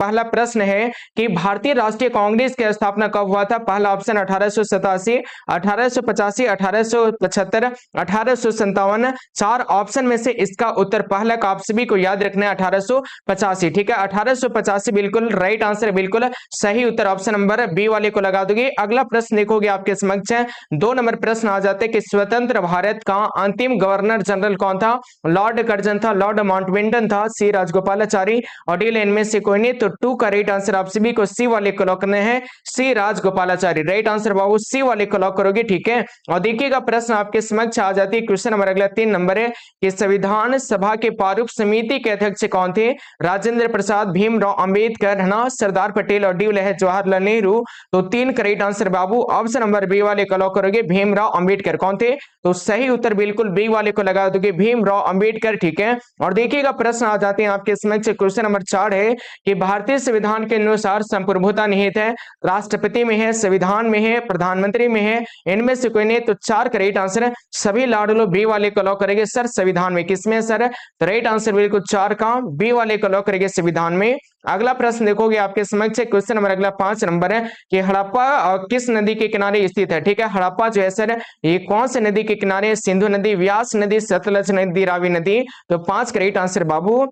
पहला प्रश्न है कि भारतीय राष्ट्रीय कांग्रेस की स्थापना कब हुआ था? पहला ऑप्शन 1887, 1885, 1875, 1857। चार ऑप्शन में से इसका उत्तर पहला का आप सभी को याद रखना है 1885। ठीक है, 1885 बिल्कुल राइट आंसर, बिल्कुल सही उत्तर ऑप्शन नंबर बी वाले को लगा दोगे। अगला प्रश्न देखोगे आपके समक्ष है, 2 नंबर प्रश्न आ जाते हैं कि स्वतंत्र भारत का अंतिम गवर्नर जनरल कौन था? लॉर्ड कर्जन था, लॉर्ड माउंटबेटन था, सी राजगोपालाचारी और डी इनमें से कोई नहीं। तो 2 का राइट आंसर आप सभी को सी वाले को लॉक करना है, सी राजगोपालाचारी। राइट आंसर बाबू सी वाले को लॉक करोगे। ठीक है, और देखिएगा प्रश्न आपके समक्ष आ जाती है, क्वेश्चन नंबर अगला 3 नंबर है कि संविधान सभा के प्रारूप समिति के अध्यक्ष कौन थे? राजेंद्र प्रसाद, भीमराव अंबेडकर, है ना, सरदार पटेल और डी जवाहरलाल नेहरू। तो 3 का राइट आंसर बाबू ऑप्शन नंबर बी वाले को लॉक करोगे, भीमराव अंबेडकर। कौन थे? तो सही उत्तर बिल्कुल बी वाले को लगा दोगे, भीमराव अंबेडकर। ठीक है, और देखिएगा प्रश्न आ जाते हैं आपके समक्ष, क्वेश्चन नंबर 4 है कि भारतीय संविधान के अनुसार संप्रभुता निहित है, राष्ट्रपति में है, संविधान में है, प्रधानमंत्री में है, इनमें से कोई नहीं। तो 4 का राइट आंसर सभी लाडलो बी वाले को लॉक करेंगे। सर संविधान में किसमें सर? तो राइट आंसर बिल्कुल 4 का बी वाले को लॉक करेंगे, संविधान में। अगला प्रश्न देखोगे आपके समक्ष, क्वेश्चन नंबर अगला 5 नंबर है कि हड़प्पा किस नदी के किनारे स्थित है? ठीक है, हड़प्पा जो है सर ये कौन से नदी के किनारे? सिंधु नदी, व्यास नदी, सतलज नदी, रावी नदी। तो 5 का राइट आंसर बाबू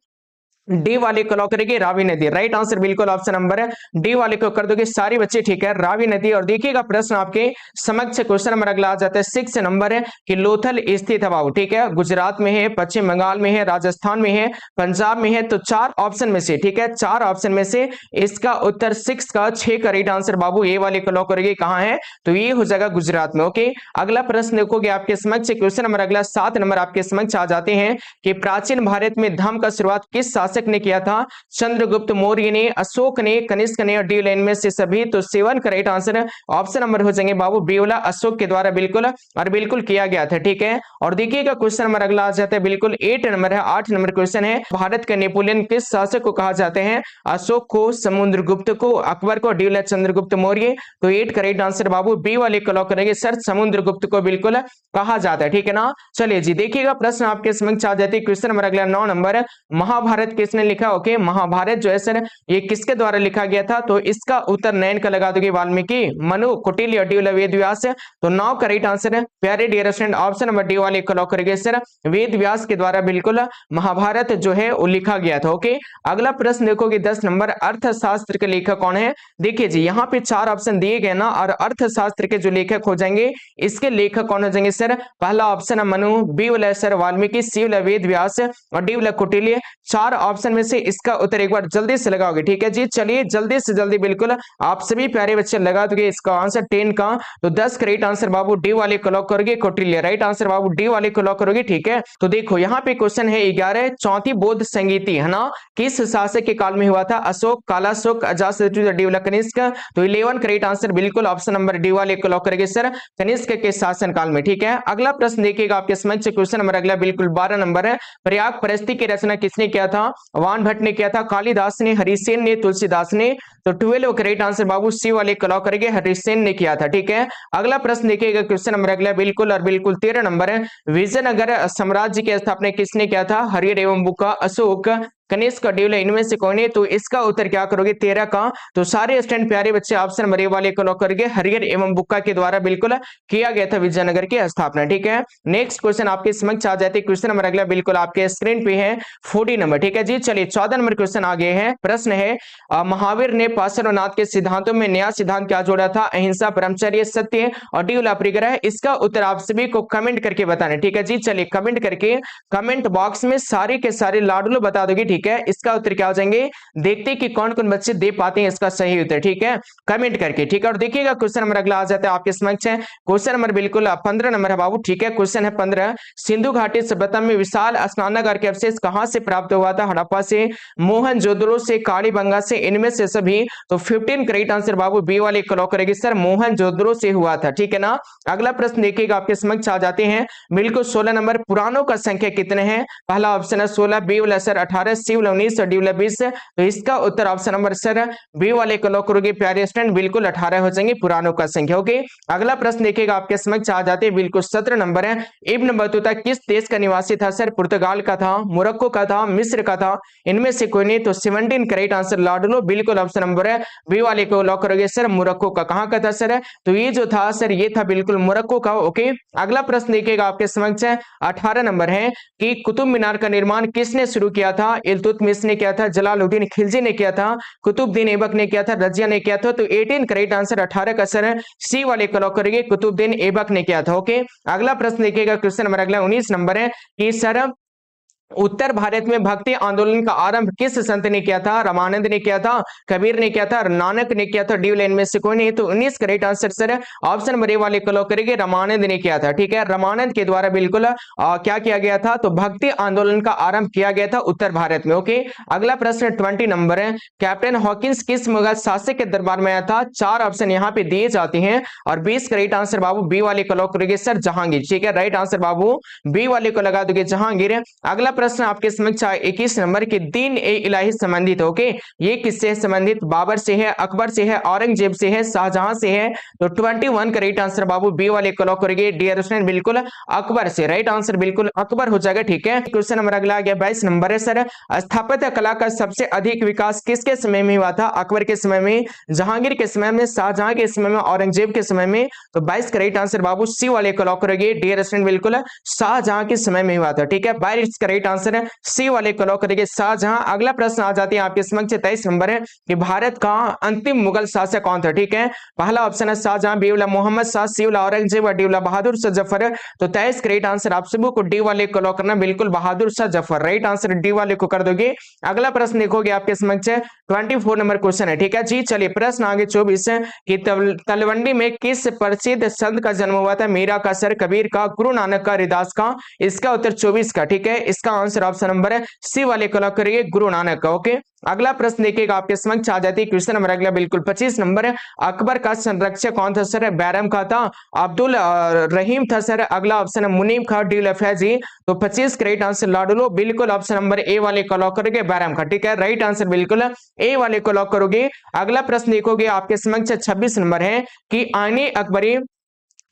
डी वाले को लॉक करेंगे, रावी नदी। राइट आंसर बिल्कुल ऑप्शन नंबर डी वाले को कर दोगे सारी बच्चे। ठीक है, रावी नदी। और देखिएगा प्रश्न आपके समक्ष, क्वेश्चन नंबर अगला आ जाता है 6 नंबर है कि लोथल स्थित है बाबू। ठीक है, गुजरात में है, पश्चिम बंगाल में है, राजस्थान में है, पंजाब में है। तो 4 ऑप्शन में से, ठीक है, 4 ऑप्शन में से इसका उत्तर 6 का 6 का राइट आंसर बाबू ए वाले को लॉक करेंगे। कहां है? तो ये हो जाएगा गुजरात में। ओके, अगला प्रश्न देखोगे आपके समक्ष, क्वेश्चन नंबर अगला 7 नंबर आपके समक्ष आ जाते हैं कि प्राचीन भारत में धर्म का शुरुआत किस शासक ने किया था? चंद्रगुप्त मौर्य ने, अशोक ने, कनिष्क ने और डी लाइन में से सभी। तो 7 का राइट आंसर ऑप्शन नंबर हो जाएंगे बाबू बी वाला, अशोक के द्वारा बिल्कुल और बिल्कुल किया गया था। ठीक है, और देखिएगा क्वेश्चन नंबर अगला आ जाता है बिल्कुल 8 नंबर है, 8 नंबर क्वेश्चन है, भारत के नेपोलियन किस शासक को कहा जाते हैं? अशोक को, समुद्रगुप्त को, अकबर को, डी चंद्रगुप्त मौर्य। तो 8 का राइट आंसर बाबू बी वाले को लॉक करेंगे, सर समुद्रगुप्त को बिल्कुल कहा जाता है। ठीक है ना, चलिए जी देखिएगा प्रश्न आपके समक्ष आ जाते हैं, क्वेश्चन नंबर अगला 9 नंबर, महाभारत किसने लिखा? ओके, महाभारत जो है सर ये किसके द्वारा लिखा गया था? तो इसका उत्तर 9 का लगा दोगे, वाल्मीकि, मनु, कौटिल्य, डी वेद व्यास। तो 9 का राइट आंसर है प्यारे dear student option number D वाले को लॉक करेंगे, सर वेद व्यास के द्वारा बिल्कुल महाभारत जो है वो लिखा गया था। ओके, अगला प्रश्न देखोगे 10 नंबर, अर्थशास्त्र के लेखक कौन है? देखिए जी यहाँ पे 4 ऑप्शन दिए गए ना, और अर्थशास्त्र के जो लेखक हो जाएंगे इसके लेखक कौन हो जाएंगे सर? पहला ऑप्शन है मनु, बी वाला सर वाल्मीकि, सी वाला वेद व्यास और डी वाला कौटिल्य। 4 ऑप्शन में से इसका उत्तर एक बार जल्दी से लगाओगे। ठीक है जी, चलिए जल्दी से जल्दी बिल्कुल आप सभी प्यारे बच्चे लगा दोगे इसका आंसर 10 का। तो 10 का राइट आंसर बाबू डी वाले को लॉक करोगे, कौटिल्य। राइट आंसर बाबू डी वाले को लॉक करोगे। ठीक है, तो देखो यहाँ पे क्वेश्चन है 11, चौथी बौद्ध संगीति है ना किस शासक के काल में हुआ था? अशोक, कालाशोक, अजातशत्रु, डी वाला कनिष्क। तो 11 का राइट आंसर बिल्कुल ऑप्शन नंबर डी वाले को लॉक करेंगे, सर कनिष्क के शासन काल में। ठीक है, अगला प्रश्न देखिएगा आपके समक्ष, क्वेश्चन नंबर अगला बिल्कुल 12 नंबर है, प्रयाग प्रस्ती की रचना किसने किया था? वान भट्ट ने किया था, कालिदास ने, हरिसेन ने, तुलसीदास ने। तो 12 का राइट आंसर बाबू सी वाले को लॉक करेंगे, हरिसेन ने किया था। ठीक है, अगला प्रश्न देखिएगा क्वेश्चन नंबर अगला बिल्कुल और बिल्कुल 13 नंबर है, विजयनगर साम्राज्य की स्थापना किसने किया था? हरिहर एवं बुक्का, अशोक, कनिष्क, ड्यूल, इनमें से कौन है? तो इसका उत्तर क्या करोगे 13 का। तो सारे स्टूडेंट प्यारे बच्चे ऑप्शन नंबर ए वाले को लॉक करेंगे, हरिहर एवं बुक्का के द्वारा बिल्कुल किया गया था विजयनगर की स्थापना। ठीक है, नेक्स्ट क्वेश्चन आपके समक्ष आ जाते हैं, क्वेश्चन नंबर अगला बिल्कुल आपके स्क्रीन पे है 40 नंबर। ठीक है जी, चलिए 14 नंबर क्वेश्चन आ गए हैं। प्रश्न है महावीर ने पार्श्वनाथ के सिद्धांतों में नया सिद्धांत क्या जोड़ा था? अहिंसा, ब्रह्मचर्य, सत्य और डी परिग्रह। इसका उत्तर आप सभी को कमेंट करके बताना। ठीक है जी, चलिए कमेंट करके कमेंट बॉक्स में सारे के सारे लाडलो बता दोगे। ठीक है, इसका उत्तर क्या हो जाएंगे, देखते हैं कि कौन कौन बच्चे दे पाते हैं इसका सही उत्तर। ठीक है, कमेंट करके। ठीक है, और देखिएगा क्वेश्चन नंबर अगला आ जाता है आपके समक्ष है, क्वेश्चन नंबर बिल्कुल 15 नंबर है बाबू। ठीक है, क्वेश्चन है 15, सिंधु घाटी सभ्यता में विशाल स्नानागार के अवशेष कहां से प्राप्त हुआ था? हड़प्पा से, मोहनजोदड़ो से, कालीबंगा से, इनमें से सभी। तो 15 का राइट आंसर बाबू बी वाले को लॉक करेंगे, सर मोहनजोदड़ो से हुआ था। ठीक है ना, अगला प्रश्न देखिएगा आपके समक्ष आ जाते हैं बिल्कुल 16 नंबर, पुराणों का संख्या कितने हैं? पहला ऑप्शन है 16, बी वाला सर 18, सी वाला 19 और डी वाला 20, तो इसका उत्तर ऑप्शन नंबर सर बी वाले को लॉक करोगे प्यारे स्टूडेंट, बिल्कुल 18 हो जाएंगे पुरानों का संख्या। ओके, अगला प्रश्न देखिएगा आपके समक्ष आ जाते हैं, बिल्कुल 17 नंबर है। इब्न बतूता किस देश का निवासी था सर? पुर्तगाल का था, मोरक्को का था, मिस्र का था, इनमें से कोई नहीं, तो 17 करेक्ट आंसर लॉर्ड लो, बिल्कुल ऑप्शन नंबर है बी वाले को लॉक करोगे सर, मोरक्को का। कहां का था सर? तो ये जो था सर ये था बिल्कुल मोरक्को का। ओके, अगला प्रश्न देखिएगा आपके समक्ष 18 नंबर है कि कुतुब मीनार का निर्माण किसने शुरू किया था? इल्तुतमिश ने किया था, जलालुद्दीन खिलजी ने किया था, कुतुबुद्दीन ऐबक ने किया था, रजिया ने किया था, तो 18 करेक्ट आंसर 18 का सर सी वाले को लॉक करेंगे, कुतुबुद्दीन ऐबक ने किया था। ओके, अगला प्रश्न देखिएगा, क्वेश्चन नंबर अगला 19 नंबर है कि सर उत्तर भारत में भक्ति आंदोलन का आरंभ किस संत ने किया था? रामानंद ने किया था, कबीर ने किया था, नानक ने किया था, डी लाइन में से कोई नहीं, तो 19 correct answer sir option number A वाले को लॉक करेंगे, रामानंद ने किया था। ठीक है, रामानंद के द्वारा बिल्कुल क्या किया गया था? तो भक्ति आंदोलन का आरंभ किया गया था उत्तर भारत में। ओके, अगला प्रश्न 20 नंबर है, कैप्टन हॉकिंस किस मुगल शासक के दरबार में आया था? 4 ऑप्शन यहाँ पे दिए जाते हैं और 20 करेक्ट आंसर बाबू बी वाले को लॉक करेंगे सर, जहांगीर। ठीक है, राइट आंसर बाबू बी वाले को लगा दोगे, जहांगीर। अगला प्रश्न आपके समक्ष 21 नंबर के दीन ए इलाही संबंधित। ओके, ये किससे संबंधित? बाबर से है, अकबर से है, औरंगजेब से है, शाहजहां से है, तो 21 का राइट आंसर बाबू बी वाले को लॉक करेंगे डियर स्टूडेंट, बिल्कुल अकबर से। राइट आंसर बिल्कुल अकबर हो जाएगा। ठीक है, क्वेश्चन नंबर अगला आ गया 22 नंबर है सर, स्थापत्य कला का सबसे अधिक विकास किसके समय में हुआ था? अकबर के समय में, जहांगीर के समय में, शाहजहां के समय में, औरंगजेब के समय में, तो 22 का राइट आंसर बाबू सी वाले को लॉक करेंगे डियर स्टूडेंट, बिल्कुल शाहजहां के समय में हुआ था। ठीक है, 22 का राइट आंसर है सी वाले को लॉक करेंगे, शाहजहां। अगला प्रश्न आ जाते हैं आपके समक्ष 23 नंबर है कि भारत का अंतिम मुगल शासक कौन था? ठीक है, पहला ऑप्शन है शाहजहां, बी वाला मोहम्मद शाह, सी वाला औरंगजेब, डी वाला बहादुर शाह जफर। तो 23 करेक्ट आंसर आप सबको को डी वाले को लॉक करना, बिल्कुल Bahadur Shah Zafar. Right answer D वाले को कर दोगे। अगला प्रश्न देखोगे आपके समक्ष 24 नंबर क्वेश्चन है। ठीक है जी, चलिए प्रश्न आगे 24 है कि तलवंडी में किस प्रसिद्ध संत का जन्म हुआ था? मीरा का, सर कबीर का, गुरु नानक का, रविदास का। इसका उत्तर 24 का। ठीक है, इसका आंसर ऑप्शन नंबर है सी वाले को लॉक करिए, गुरु नानक का। ओके, अगला प्रश्न देखिएगा आपके समक्ष आ जाती है, क्वेश्चन नंबर अगला बिल्कुल 25 नंबर है, अकबर का संरक्षक कौन था? सर बैरम का था, अब्दुल रहीम था सर। अगला ऑप्शन है मुनीम का, डी लफैजी। तो 25 करेक्ट आंसर लाडुलो, बिल्कुल ऑप्शन नंबर ए वाले को लॉक करोगे, बैरम का। ठीक है, राइट आंसर बिल्कुल ए वाले को लॉक करोगे। अगला प्रश्न देखोगे आपके समक्ष 26 नंबर है कि आईने अकबरी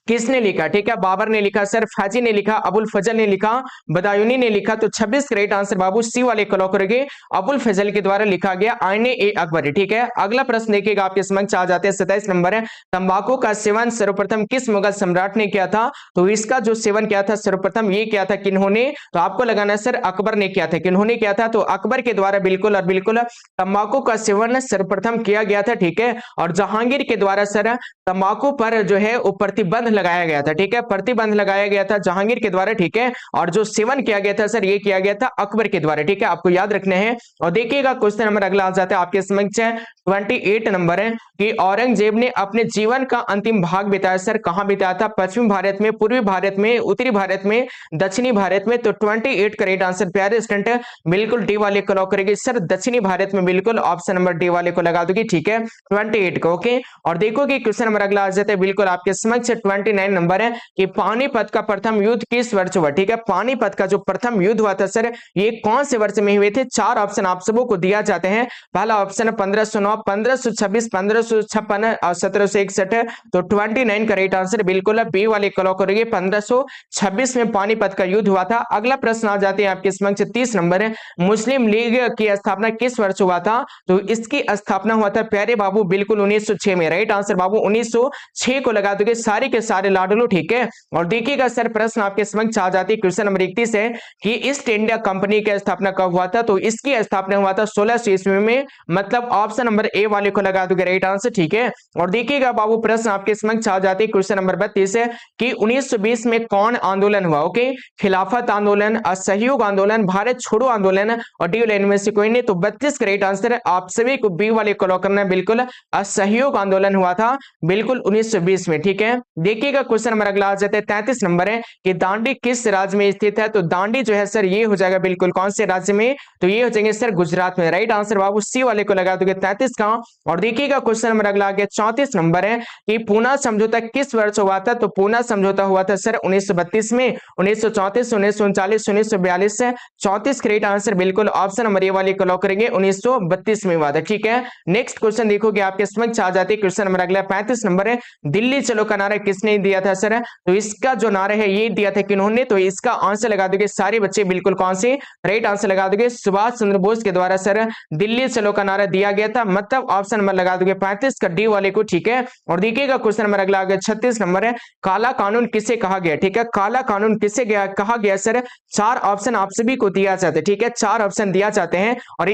किसने लिखा? ठीक है, बाबर ने लिखा सर, फैजी ने लिखा, अबुल फजल ने लिखा, बदायूनी ने लिखा। तो 26 करेक्ट आंसर बाबू सी वाले को लॉक करेंगे, अबुल फजल के द्वारा लिखा गया आईने ए अकबरी। ठीक है, अगला प्रश्न देखिएगा आपके समक्ष आ जाते हैं 27 नंबर है, तंबाकू का सेवन सर्वप्रथम किस मुगल सम्राट ने किया था? तो इसका जो सेवन किया था सर्वप्रथम ये किया था किन्होंने? तो आपको लगाना सर अकबर ने किया था। किन्होंने किया था? तो अकबर के द्वारा बिल्कुल और बिल्कुल तंबाकू का सेवन सर्वप्रथम किया गया था। ठीक है, और जहांगीर के द्वारा सर तंबाकू पर जो है वो प्रतिबंध लगाया गया था। ठीक है, प्रतिबंध लगाया गया था जहांगीर के द्वारा। ठीक है, और जो सेवन किया गया था सर ये किया गया था अकबर के द्वारा। ठीक है, आपको याद रखने हैं। और देखिएगा क्वेश्चन नंबर अगला आ जाता है आपके समक्ष 28 नंबर है कि औरंगजेब ने अपने जीवन का अंतिम भाग बिताया सर कहां बिताया था? पश्चिमी भारत में, पूर्वी भारत में, उत्तरी भारत में, दक्षिणी भारत में। तो 28 करेक्ट आंसर प्यारे स्टूडेंट बिल्कुल डी वाले को लॉक करेंगे सर, दक्षिणी भारत में, बिल्कुल ऑप्शन नंबर डी वाले को लगा दोगे। ठीक है, 28 को। ओके, और देखोगे क्वेश्चन नंबर अगला आ जाता है बिल्कुल आपके समक्ष 29 नंबर है कि पानीपत का प्रथम युद्ध किस वर्ष हुआ? ठीक है, पानीपत का जो प्रथम युद्ध हुआ था सर ये कौन से वर्ष में हुए थे? 4 ऑप्शन आप सबों को दिया जाते हैं। पहला ऑप्शन है 1509, 1526, 1556 और 1761। तो 29 का राइट आंसर बिल्कुल बी वाले को लॉक करेंगे, 1526 में पानीपत का युद्ध हुआ था। अगला प्रश्न आ जाते हैं आपके समक्ष 30 नंबर है, मुस्लिम लीग की स्थापना किस वर्ष हुआ था? तो इसकी स्थापना हुआ था प्यारे बाबू बिल्कुल 1906 में। राइट आंसर बाबू 1906 को लगा दोगे, सारे के सारे लाडलो। ठीक है, और देखिएगा सर प्रश्न आपके समक्ष आ जाती है, क्वेश्चन नंबर 31 है कि ईस्ट इंडिया कंपनी की स्थापना कब हुआ था? तो इसकी स्थापना हुआ था 1600 ईस्वी में, मतलब ऑप्शन नंबर ए वाले को लगा दोगे राइट आंसर। ठीक है, और देखिएगा बाबू प्रश्न आपके समक्ष आ जाती है, क्वेश्चन नंबर 32 है कि 1920 में कौन आंदोलन हुआ? ओके, खिलाफत आंदोलन, असहयोग आंदोलन, भारत छोड़ो आंदोलन, और डी लाइन में से कोई नहीं। तो 32 का राइट आंसर है आप सभी को बी वाले को लॉक करना है, बिल्कुल असहयोग आंदोलन हुआ था बिल्कुल 1920 में। ठीक है, देखिए देखिएगा क्वेश्चन नंबर अगला आ जाता है 33 नंबर है कि दांडी किस राज्य में स्थित है। तो दांडी जो है सर ये हो जाएगा बिल्कुल कौन से राज्य में, तो ये हो जाएंगे सर गुजरात में। राइट आंसर बाबू सी वाले को लगा दोगे 33 का। और देखिएगा क्वेश्चन नंबर अगला आ गया 34 नंबर है कि पूना समझौता किस वर्ष हुआ था। तो पूना समझौता हुआ था सर 1932 में, 1934, 1939, 1942 से 34 करेक्ट आंसर बिल्कुल ऑप्शन नंबर ए वाले को लॉक करेंगे, 1932 में हुआ था। ठीक है, नेक्स्ट क्वेश्चन देखोगे आपके समक्ष आ जाते क्वेश्चन नंबर अगला 35 नंबर है, दिल्ली चलो का नारा किसने दिया था सर। तो इसका जो नारा है ये दिया था किन्होंने, तो इसका आंसर लगा दोगे सारे बच्चे बिल्कुल कौन से, राइट आंसर लगा दोगे सुभाष चंद्र बोस के द्वारा सर दिल्ली चलो का नारा दिया गया था, मतलब ऑप्शन नंबर लगा दोगे 35 का डी वाले को। ठीक है, और देखिएगा क्वेश्चन नंबर अगला आ गया 36 नंबर है, काला कानून किसे कहा गया। ठीक है, काला कानून किसे कहा गया सर, चार ऑप्शन आप सभी को दिया जाता है। ठीक है, चार ऑप्शन दिया जाते हैं और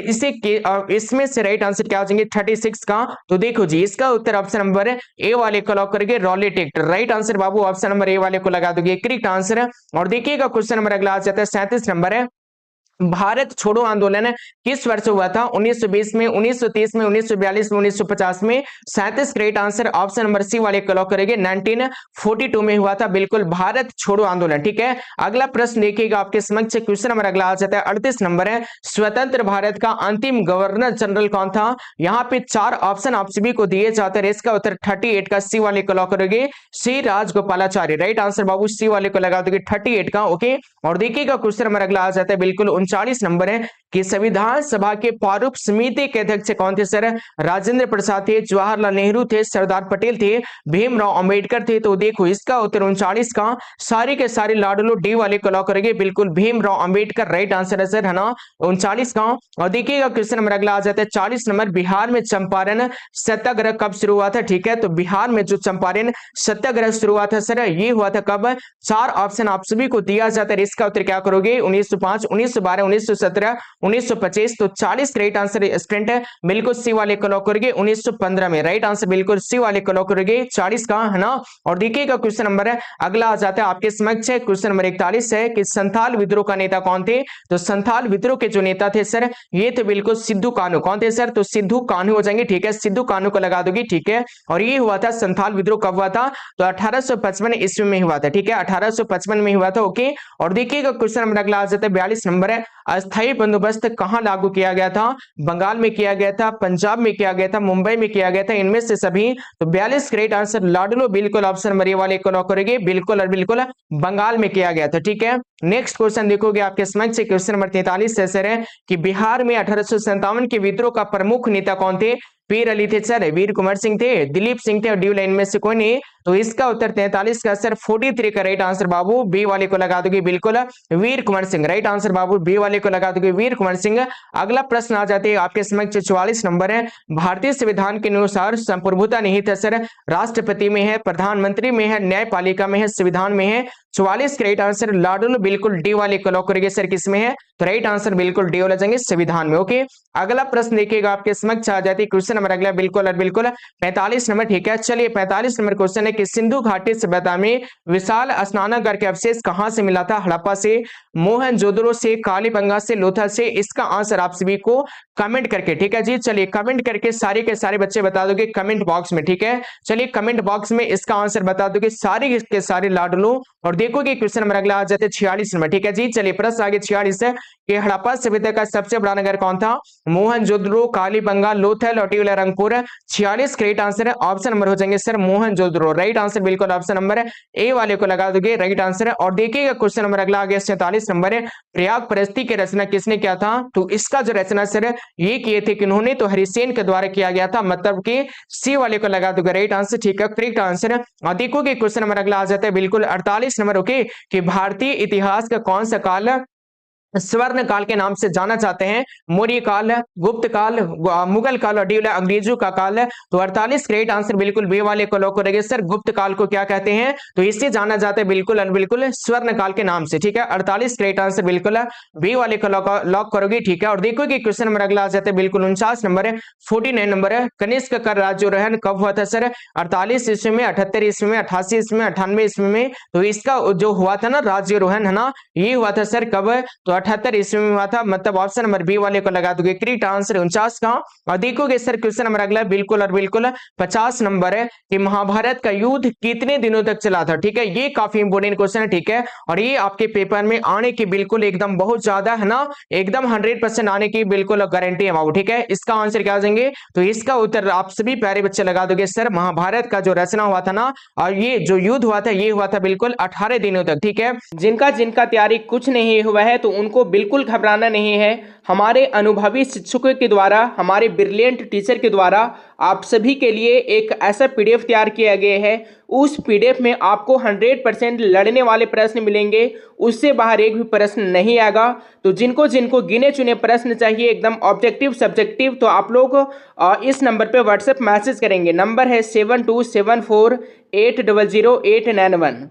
इसमें से राइट आंसर क्या हो जाएंगे 36 का। तो देखो जी इसका उत्तर ऑप्शन नंबर ए वाले को लॉक करेंगे, Rowlatt act. Right answer Babu option number A वाले को लगा दोगे करेक्ट आंसर। और देखिएगा क्वेश्चन नंबर अगला आ जाता है 37 नंबर है, भारत छोड़ो आंदोलन किस वर्ष हुआ था। 1920 में, 1930 में, 1942 में, 1950 में। 37 correct answer option number C वाले को लॉक करेंगे, 1942 में हुआ था बिल्कुल भारत छोड़ो आंदोलन। ठीक है, अगला प्रश्न देखिएगा आपके समक्ष क्वेश्चन नंबर अगला आ जाता है 38 नंबर है, स्वतंत्र भारत का अंतिम गवर्नर जनरल कौन था। यहाँ पे चार ऑप्शन आप सभी को दिए जाते हैं, इसका उत्तर 38 का सी वाले को लॉक करेंगे, सी राजगोपालाचारी। राइट आंसर बाबू सी वाले को लगा दोगे 38 का। ओके, और देखिएगा क्वेश्चन नंबर अगला आ जाता है बिल्कुल 39 नंबर है कि संविधान सभा के प्रारूप समिति के अध्यक्ष कौन थे सर। राजेंद्र प्रसाद थे, जवाहरलाल नेहरू थे, सरदार पटेल थे, भीमराव अंबेडकर थे। तो देखो इसका उत्तर 39 का सारे के सारे लाडलो डी वाले को लॉक करेंगे, बिल्कुल भीमराव अंबेडकर राइट आंसर है सर, है ना 39 का। और देखिएगा क्वेश्चन नंबर अगला आ जाता है 40 नंबर, बिहार में चंपारण सत्याग्रह कब शुरू हुआ था। ठीक है, तो बिहार में जो चंपारण सत्याग्रह शुरू हुआ था सर ये हुआ था कब, चार ऑप्शन आप सभी को दिया जाता है, इसका उत्तर क्या करोगे 1905, 1912, 1917, 1925। तो 40 करेक्ट आंसर स्टूडेंट है बिल्कुल सी वाले को लॉक करोगे 1915 में। राइट आंसर बिल्कुल सी वाले को लॉक करोगे 40 का, है ना। और देखिएगा क्वेश्चन नंबर है अगला आ जाता है आपके समक्ष है क्वेश्चन नंबर 41 है कि संथाल विद्रोह का नेता कौन थे। तो संथाल विद्रोह के जो नेता थे सर ये थे बिल्कुल सिद्धू कान्हू। कौन थे सर, तो सिद्धू कान्हू हो जाएंगे। ठीक है, सिद्धू कान्हू को लगा दोगी। ठीक है, और ये हुआ था संथाल विद्रोह कब हुआ था, तो 1855 ईस्वी में हुआ था। ठीक है, 1855 में हुआ था। ओके, और देखिएगा क्वेश्चन नंबर अगला आ जाता है 42 नंबर है, अस्थायी बंदोबस्त कहां लागू किया गया था। बंगाल में किया गया था, पंजाब में किया गया था, मुंबई में किया गया था, इनमें से सभी। तो 42 करेक्ट आंसर लाडलो बिल्कुल ऑप्शन नंबर ए वाले को लॉक करेंगे, बिल्कुल और बिल्कुल बंगाल में किया गया था। ठीक है, नेक्स्ट क्वेश्चन देखोगे आपके समक्ष से क्वेश्चन नंबर 43 से सर है कि बिहार में 1857 के विद्रोह का प्रमुख नेता कौन थे। पीर अली थे सर, वीर कुंवर सिंह थे, दिलीप सिंह थे और ड्यू लाइन में से कोई नहीं। तो इसका उत्तर 43 का सर 43 का राइट आंसर बाबू बी वाले को लगा दोगे, बिल्कुल वीर कुंवर सिंह। राइट आंसर बाबू बी वाले को लगा दोगे वीर कुंवर सिंह। अगला प्रश्न आ जाते हैं आपके समक्ष 44 नंबर है, भारतीय संविधान के अनुसार संप्रभुता निहित है सर, राष्ट्रपति में है, प्रधानमंत्री में है, न्यायपालिका में है, संविधान में है। 44 राइट आंसर लाडलो बिल्कुल डी वाले को लॉक करेंगे सर, किसमें है, तो राइट आंसर बिल्कुल डी वाला जाएंगे संविधान में। ओके, अगला प्रश्न देखिएगा आपके समक्ष आ जाती है क्वेश्चन नंबर अगला बिल्कुल और बिल्कुल 45 नंबर। ठीक है, चलिए 45 नंबर क्वेश्चन है कि सिंधु घाटी सभ्यता में विशाल स्नानागार के अवशेष कहां से मिला था। हड़प्पा से, मोहनजोदड़ो से, कालीबंगा से, लोथल से। इसका आंसर आप सभी को कमेंट करके, ठीक है जी, चलिए कमेंट करके सारे के सारे बच्चे बता दोगे कमेंट बॉक्स में। ठीक है, चलिए कमेंट बॉक्स में इसका आंसर बता दोगे सारे के सारे लाडलो। और देखोगे क्वेश्चन नंबर अगला आ जाते हैं 46 नंबर। ठीक है जी, चलिए प्रश्न आगे 46 है कि हड़प्पा सभ्यता का सबसे बड़ा नगर कौन था। मोहनजोदड़ो, कालीबंगा, लोथल और टिवलारंगपुर। 46 करेक्ट आंसर है ऑप्शन नंबर हो जाएंगे सर मोहनजोदड़ो। राइट आंसर बिल्कुल ऑप्शन नंबर है ए वाले को लगा दोगे, राइट आंसर है। और देखिएगा क्वेश्चन नंबर अगला आ गया 47 नंबर है, प्रयाग प्रस्ती की रचना किसने किया था। तो इसका जो रचना सर ये किए थे किन्होंने, तो हरिसेन के द्वारा किया गया था, मतलब कि सी वाले को लगा दोगे, राइट आंसर। ठीक है, करेक्ट आंसर है। और देखोगे क्वेश्चन नंबर अगला आ जाता है बिल्कुल 48 नंबर। ओके, कि भारतीय इतिहास का कौन सा काल स्वर्ण काल के नाम से जाना जाते हैं। मौर्य काल, गुप्त काल, मुगल काल और अंग्रेजों का काल। तो 48 करेक्ट आंसर बिल्कुल बी वाले को लॉक करेंगे सर। गुप्त काल को क्या कहते हैं, तो इससे जाना जाता है बिल्कुल बिल्कुल स्वर्ण काल के नाम से। ठीक है, 48 करेक्ट आंसर बिल्कुल बी वाले को लॉक करोगे। ठीक है, और देखोगे क्वेश्चन नंबर अगला आ जाता है बिल्कुल 49 नंबर है, 49 नंबर है, कनिष्क का राज्यारोहण कब हुआ था सर। 48 ईस्वी में, 78 ईस्वी में, 88 ईस्वी में, 98 ईस्वी में। तो इसका जो हुआ था ना राज्यारोहण, है ना, ये हुआ था सर कब, तो 78 ईस्वी में हुआ था, मतलब ऑप्शन नंबर बी वाले को लगा दोगे। करेक्ट आंसर 49 का। और देखोगे सर क्वेश्चन नंबर अगला बिल्कुल और बिल्कुल 50 नंबर है कि महाभारत का युद्ध कितने दिनों तक चला था। ठीक है, ये काफी इंपोर्टेंट क्वेश्चन है। ठीक है, और ये आपके पेपर में आने की बिल्कुल एकदम बहुत ज्यादा है ना, एकदम 100% आने की बिल्कुल गारंटी है बाबू। ठीक है, इसका आंसर क्या देंगे, तो इसका उत्तर आप सभी प्यारे बच्चे लगा दोगे सर महाभारत का जो रचना हुआ था ना, और ये जो युद्ध हुआ था ये हुआ था बिल्कुल 18 दिनों तक। ठीक है, जिनका जिनका तैयारी कुछ नहीं हुआ है तो उनको बिल्कुल घबराना नहीं है। हमारे अनुभवी शिक्षकों के द्वारा, हमारे ब्रिलियंट टीचर के द्वारा आप सभी के लिए एक ऐसा पीडीएफ तैयार किया गया है। उस पीडीएफ में आपको 100% लड़ने वाले प्रश्न मिलेंगे, उससे बाहर एक भी प्रश्न नहीं आएगा। तो जिनको जिनको गिने चुने प्रश्न चाहिए एकदम ऑब्जेक्टिव सब्जेक्टिव, तो आप लोग इस नंबर पे व्हाट्सएप मैसेज करेंगे। नंबर है 7274800891।